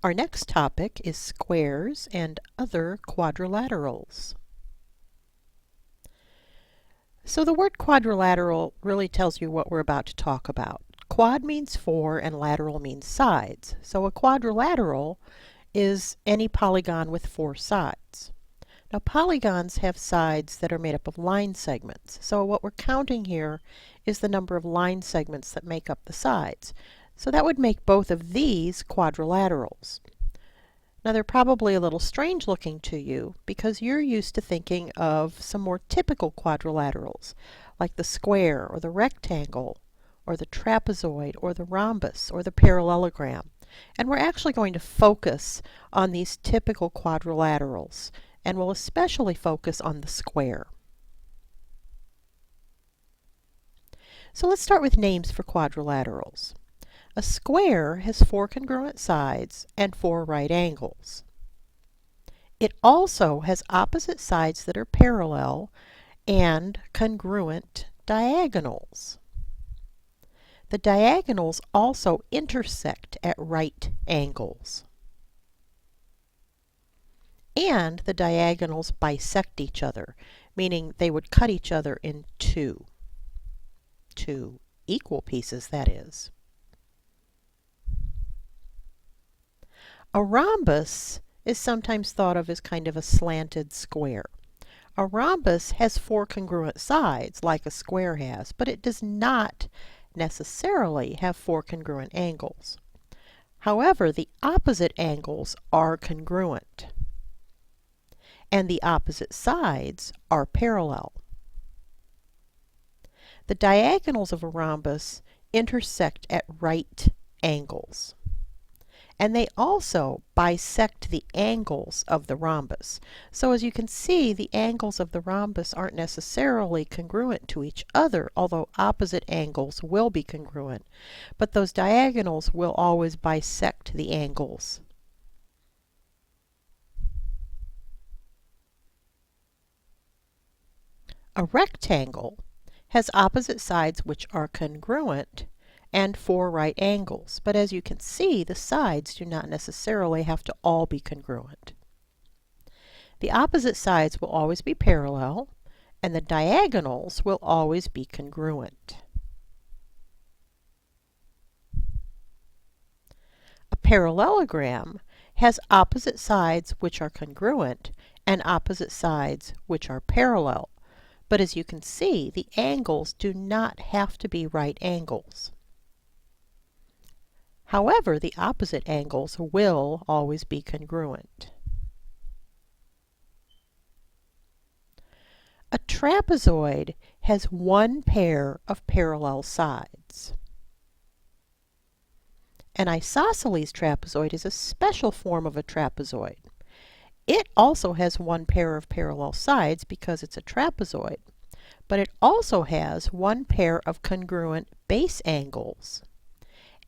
Our next topic is squares and other quadrilaterals. So the word quadrilateral really tells you what we're about to talk about. Quad means four and lateral means sides. So a quadrilateral is any polygon with four sides. Now polygons have sides that are made up of line segments. So what we're counting here is the number of line segments that make up the sides. So that would make both of these quadrilaterals. Now they're probably a little strange looking to you because you're used to thinking of some more typical quadrilaterals like the square or the rectangle or the trapezoid or the rhombus or the parallelogram. And we're actually going to focus on these typical quadrilaterals, and we'll especially focus on the square. So let's start with names for quadrilaterals. A square has four congruent sides and four right angles. It also has opposite sides that are parallel and congruent diagonals. The diagonals also intersect at right angles. And the diagonals bisect each other, meaning they would cut each other in two equal pieces, that is. A rhombus is sometimes thought of as kind of a slanted square. A rhombus has four congruent sides, like a square has, but it does not necessarily have four congruent angles. However, the opposite angles are congruent, and the opposite sides are parallel. The diagonals of a rhombus intersect at right angles. And they also bisect the angles of the rhombus. So as you can see, the angles of the rhombus aren't necessarily congruent to each other, although opposite angles will be congruent. But those diagonals will always bisect the angles. A rectangle has opposite sides which are congruent and four right angles, but as you can see, the sides do not necessarily have to all be congruent. The opposite sides will always be parallel, and the diagonals will always be congruent. A parallelogram has opposite sides which are congruent and opposite sides which are parallel, but as you can see, the angles do not have to be right angles. However, the opposite angles will always be congruent. A trapezoid has one pair of parallel sides. An isosceles trapezoid is a special form of a trapezoid. It also has one pair of parallel sides because it's a trapezoid, but it also has one pair of congruent base angles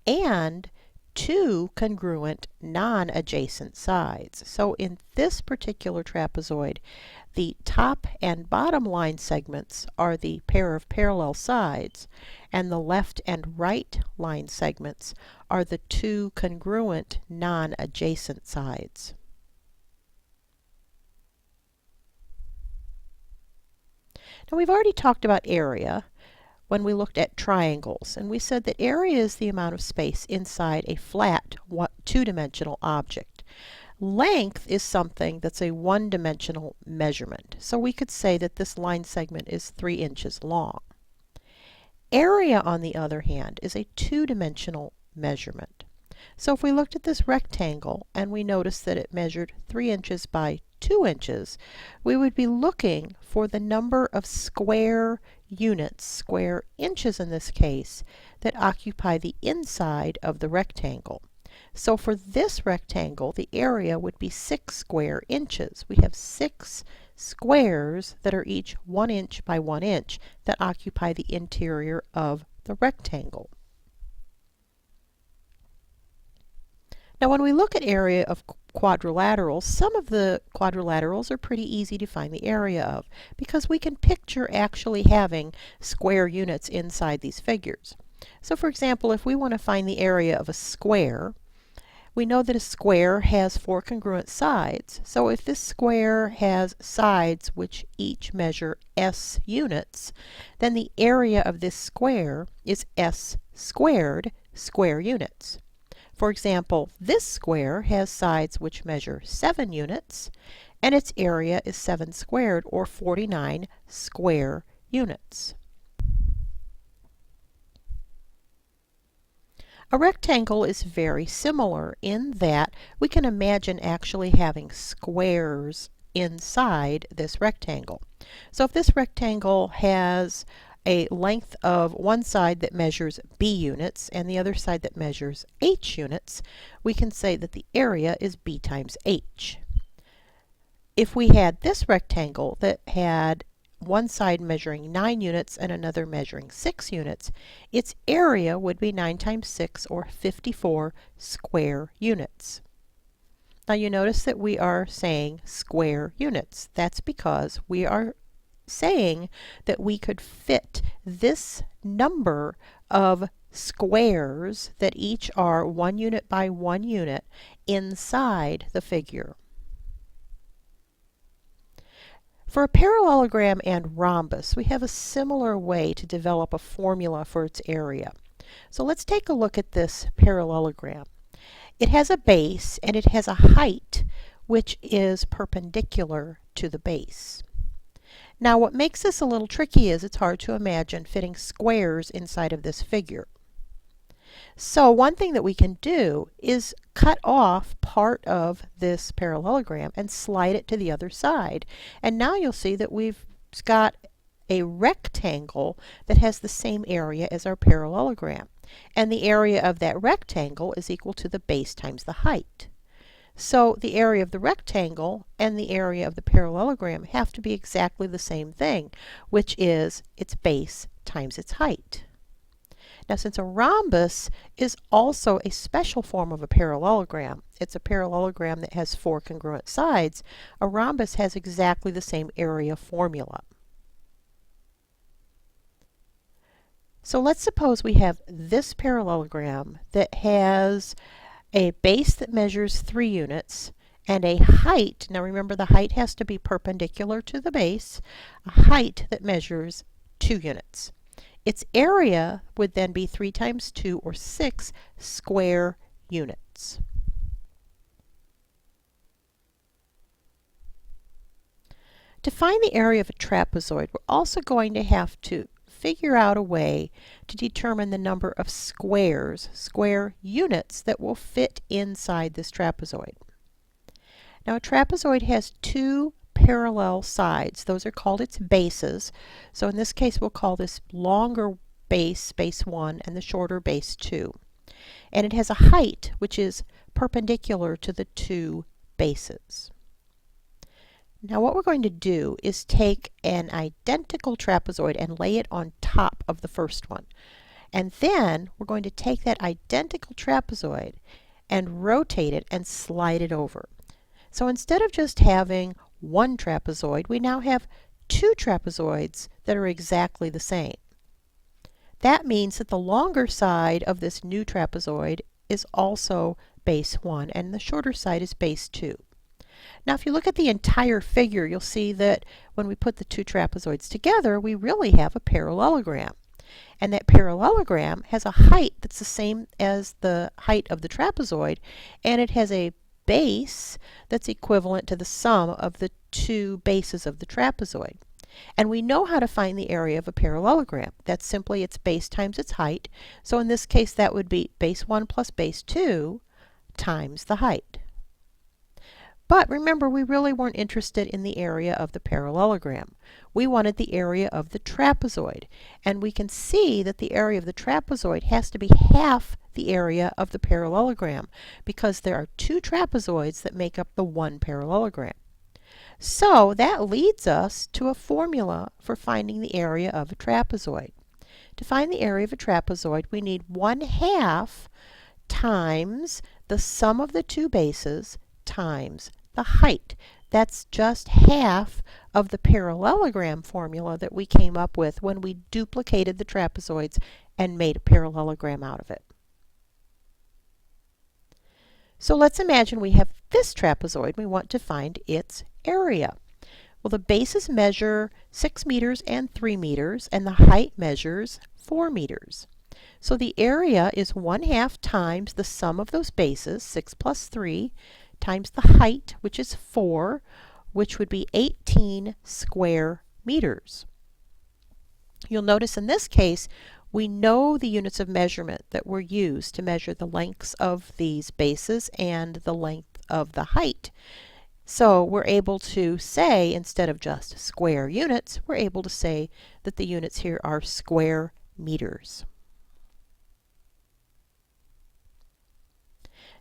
and two congruent non-adjacent sides. So in this particular trapezoid, the top and bottom line segments are the pair of parallel sides, and the left and right line segments are the two congruent non-adjacent sides. Now we've already talked about area when we looked at triangles, and we said that area is the amount of space inside a flat two-dimensional object. Length is something that's a one-dimensional measurement, so we could say that this line segment is 3 inches long. Area, on the other hand, is a two-dimensional measurement. So if we looked at this rectangle and we noticed that it measured 3 inches by 2 inches, we would be looking for the number of square units, square inches in this case, that occupy the inside of the rectangle. So for this rectangle, the area would be 6 square inches. We have 6 squares that are each 1 inch by 1 inch that occupy the interior of the rectangle. Now when we look at area of quadrilaterals, some of the quadrilaterals are pretty easy to find the area of because we can picture actually having square units inside these figures. So for example, if we want to find the area of a square, We know that a square has four congruent sides, so if this square has sides which each measure s units, then the area of this square is s squared square units. For example, this square has sides which measure 7 units, and its area is 7 squared, or 49 square units. A rectangle is very similar in that we can imagine actually having squares inside this rectangle. So if this rectangle has a length of one side that measures b units and the other side that measures h units, we can say that the area is b times h. If we had this rectangle that had one side measuring 9 units and another measuring 6 units, its area would be 9 times 6, or 54 square units. Now you notice that we are saying square units. That's because we are saying that we could fit this number of squares that each are 1 unit by 1 unit inside the figure. For a parallelogram and rhombus, we have a similar way to develop a formula for its area. So let's take a look at this parallelogram. It has a base and it has a height which is perpendicular to the base. Now what makes this a little tricky is it's hard to imagine fitting squares inside of this figure. So one thing that we can do is cut off part of this parallelogram and slide it to the other side. And now you'll see that we've got a rectangle that has the same area as our parallelogram. And the area of that rectangle is equal to the base times the height. So the area of the rectangle and the area of the parallelogram have to be exactly the same thing, which is its base times its height. Now, since a rhombus is also a special form of a parallelogram, it's a parallelogram that has four congruent sides, a rhombus has exactly the same area formula. So let's suppose we have this parallelogram that has a base that measures 3 units and a height, now remember the height has to be perpendicular to the base, a height that measures 2 units. Its area would then be 3 times 2, or 6 square units. To find the area of a trapezoid, we're also going to have to figure out a way to determine the number of squares, square units, that will fit inside this trapezoid. Now a trapezoid has two parallel sides. Those are called its bases. So in this case we'll call this longer base, base 1, and the shorter base 2. And it has a height which is perpendicular to the two bases. Now what we're going to do is take an identical trapezoid and lay it on top of the first one. And then we're going to take that identical trapezoid and rotate it and slide it over. So instead of just having one trapezoid, we now have two trapezoids that are exactly the same. That means that the longer side of this new trapezoid is also base 1 and the shorter side is base 2. Now if you look at the entire figure, you'll see that when we put the two trapezoids together, we really have a parallelogram. And that parallelogram has a height that's the same as the height of the trapezoid, and it has a base that's equivalent to the sum of the two bases of the trapezoid. And we know how to find the area of a parallelogram. That's simply its base times its height. So in this case that would be base 1 plus base 2 times the height. But remember, we really weren't interested in the area of the parallelogram. We wanted the area of the trapezoid. And we can see that the area of the trapezoid has to be half the area of the parallelogram because there are two trapezoids that make up the one parallelogram. So that leads us to a formula for finding the area of a trapezoid. To find the area of a trapezoid, we need 1/2 times the sum of the two bases times the height. That's just half of the parallelogram formula that we came up with when we duplicated the trapezoids and made a parallelogram out of it. So let's imagine we have this trapezoid. We want to find its area. Well, the bases measure 6 meters and 3 meters, and the height measures 4 meters. So the area is 1/2 times the sum of those bases, 6 plus 3, times the height, which is 4, which would be 18 square meters. You'll notice in this case, we know the units of measurement that were used to measure the lengths of these bases and the length of the height. So we're able to say, instead of just square units, we're able to say that the units here are square meters.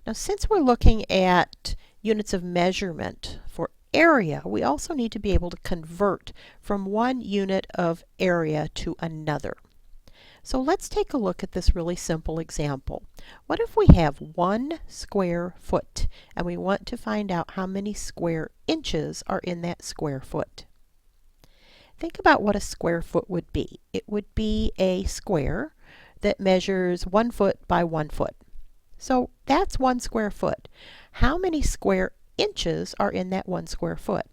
Now, since we're looking at units of measurement for area, we also need to be able to convert from one unit of area to another. So let's take a look at this really simple example. What if we have 1 square foot and we want to find out how many square inches are in that square foot? Think about what a square foot would be. It would be a square that measures 1 foot by 1 foot. So that's 1 square foot. How many square inches are in that 1 square foot?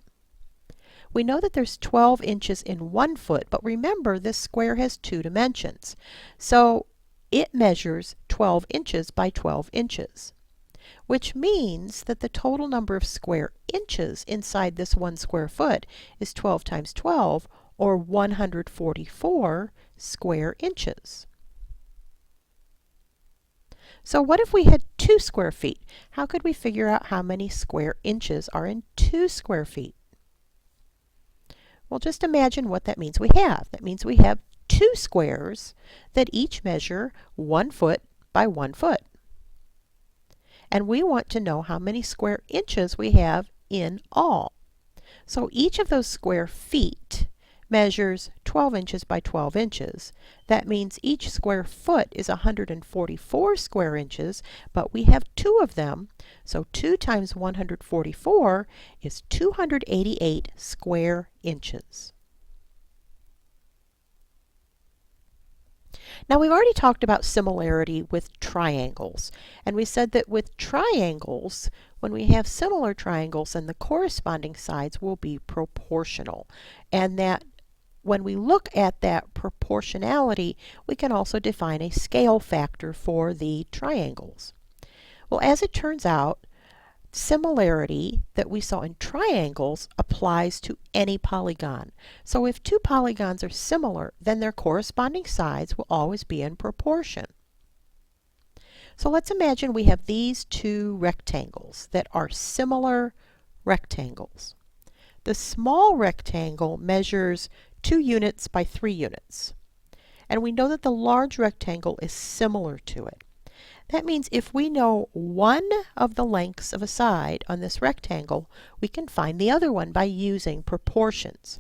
We know that there's 12 inches in 1 foot, but remember this square has 2 dimensions. So it measures 12 inches by 12 inches, which means that the total number of square inches inside this 1 square foot is 12 times 12, or 144 square inches. So what if we had 2 square feet? How could we figure out how many square inches are in 2 square feet? Well, just imagine what that means we have. That means we have 2 squares that each measure 1 foot by 1 foot. And we want to know how many square inches we have in all. So each of those square feet measures 12 inches by 12 inches. That means each square foot is 144 square inches, but we have 2 of them. So 2 times 144 is 288 square inches. Now, we've already talked about similarity with triangles, and we said that with triangles, when we have similar triangles, then the corresponding sides will be proportional, and that when we look at that proportionality, we can also define a scale factor for the triangles. Well, as it turns out, similarity that we saw in triangles applies to any polygon. So if 2 polygons are similar, then their corresponding sides will always be in proportion. So let's imagine we have these 2 rectangles that are similar rectangles. The small rectangle measures 2 units by 3 units. And we know that the large rectangle is similar to it. That means if we know one of the lengths of a side on this rectangle, we can find the other one by using proportions.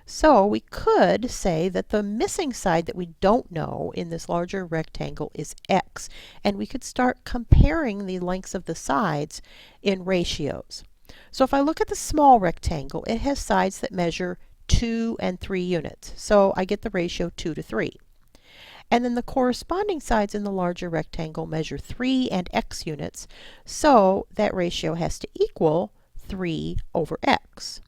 So we could say that the missing side that we don't know in this larger rectangle is x, and we could start comparing the lengths of the sides in ratios. So if I look at the small rectangle, it has sides that measure 2 and 3 units. So I get the ratio 2 to 3. And then the corresponding sides in the larger rectangle measure 3 and x units. So that ratio has to equal 3 over x.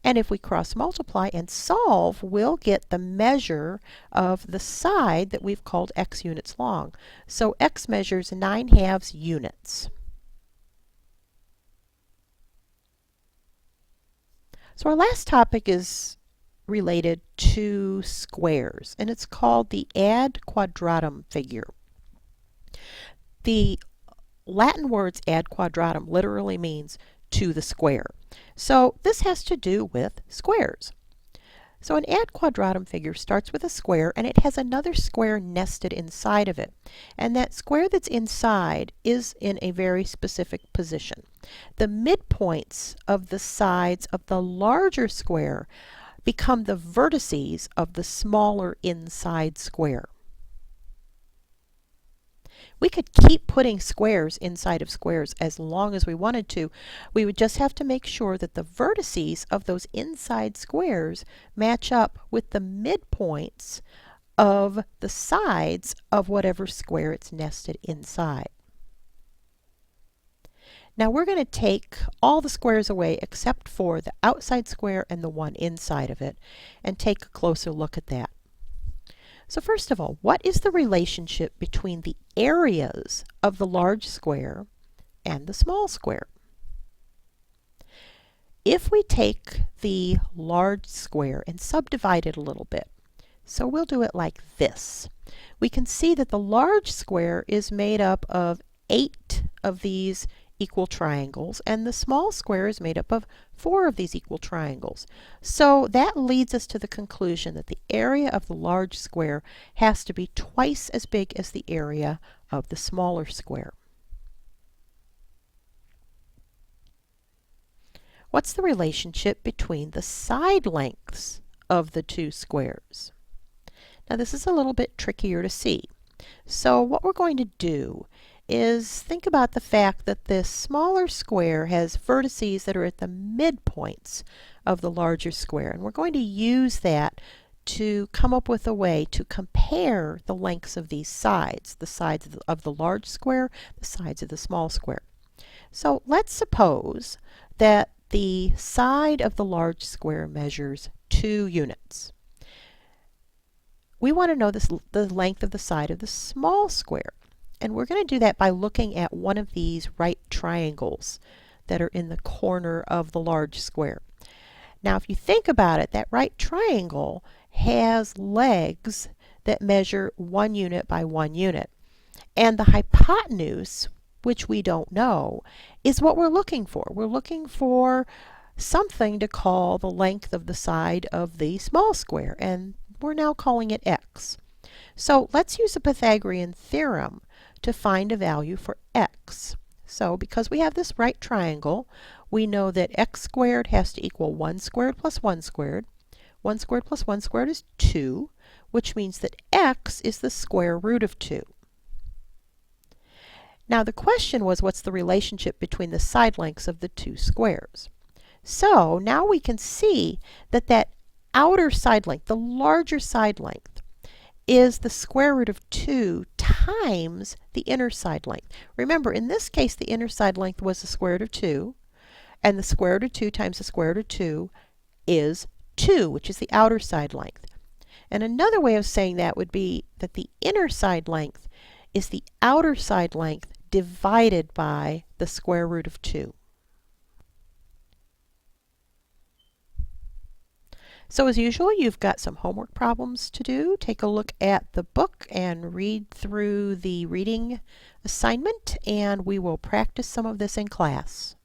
And if we cross multiply and solve, we'll get the measure of the side that we've called x units long. So x measures 9/2 units. So our last topic is related to squares, and it's called the ad quadratum figure. The Latin words ad quadratum literally means to the square. So this has to do with squares. So an ad quadratum figure starts with a square, and it has another square nested inside of it. And that square that's inside is in a very specific position. The midpoints of the sides of the larger square become the vertices of the smaller inside square. We could keep putting squares inside of squares as long as we wanted to. We would just have to make sure that the vertices of those inside squares match up with the midpoints of the sides of whatever square it's nested inside. Now we're going to take all the squares away except for the outside square and the one inside of it and take a closer look at that. So first of all, what is the relationship between the areas of the large square and the small square? If we take the large square and subdivide it a little bit, so we'll do it like this, we can see that the large square is made up of 8 of these equal triangles, and the small square is made up of 4 of these equal triangles. So that leads us to the conclusion that the area of the large square has to be twice as big as the area of the smaller square. What's the relationship between the side lengths of the two squares? Now this is a little bit trickier to see. So what we're going to do is think about the fact that this smaller square has vertices that are at the midpoints of the larger square, and we're going to use that to come up with a way to compare the lengths of these sides, the sides of the large square, the sides of the small square. So let's suppose that the side of the large square measures 2 units. We want to know the length of the side of the small square. And we're going to do that by looking at one of these right triangles that are in the corner of the large square. Now, if you think about it, that right triangle has legs that measure 1 unit by 1 unit. And the hypotenuse, which we don't know, is what we're looking for. We're looking for something to call the length of the side of the small square, and we're now calling it x. So let's use the Pythagorean theorem to find a value for x. So because we have this right triangle, we know that x squared has to equal 1 squared plus 1 squared. 1 squared plus 1 squared is 2, which means that x is the square root of 2. Now the question was, what's the relationship between the side lengths of the two squares? So now we can see that that outer side length, the larger side length, is the square root of 2 times the inner side length. Remember, in this case, the inner side length was the square root of 2, and the square root of 2 times the square root of 2 is 2, which is the outer side length. And another way of saying that would be that the inner side length is the outer side length divided by the square root of 2. So as usual, you've got some homework problems to do. Take a look at the book and read through the reading assignment, and we will practice some of this in class.